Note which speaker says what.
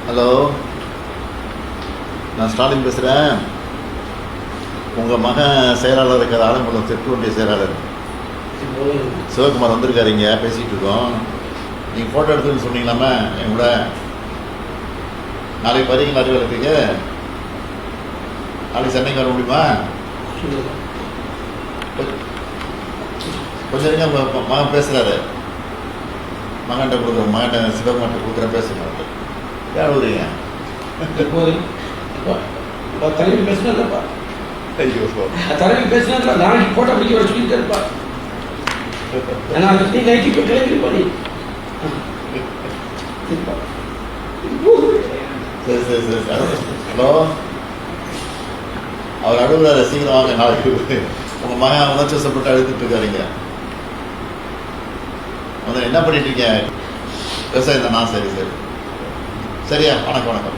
Speaker 1: Hello, நான் ஸ்டாலின் பேசுகிறேன். உங்கள் மகன் செயலாளர் இருக்கிற ஆலங்குளம் தெற்கு ஒன்றிய செயலாளர் சிவகுமார் வந்திருக்காரு. இங்கே பேசிகிட்டு இருக்கோம். நீங்கள் ஃபோட்டோ எடுத்துன்னு சொன்னீங்களாமே என் கூட. நாளைக்கு வரீங்களா அறிவாளத்துக்கு? நாளைக்கு சென்னைக்கு வர முடியுமா? கொஞ்சம் இருங்க. மகன் பேசுகிறாரு. மகன்கிட்ட கொடுக்குறேன். மகன்கிட்ட சிவகுமார்கிட்ட கொடுக்குறேன். பேசுகிறேன். யார் வருவீங்க?
Speaker 2: தலைவி பேசினப்பா.
Speaker 1: ஐயோ,
Speaker 2: தலைவி பேசினா நாளைக்கு போட்டோ பிடிக்க வர சொல்லிட்டு இருப்பா. ஏன்னா நீ நைட்டு இப்போ கிளம்பி பண்ணி
Speaker 1: சரி சரி சரி. ஹலோ, அவர் அழுகுறாரு. சீக்கிரம் வாங்க. நாளைக்கு உங்கள் மகன் உணர்ச்சிவசப்பட்டு அழுதுட்டு இருக்காருங்க. என்ன பண்ணிட்டு இருக்கீங்க? விவசாயம் தான். சரி சரி சரியா. வணக்கம் வணக்கம்.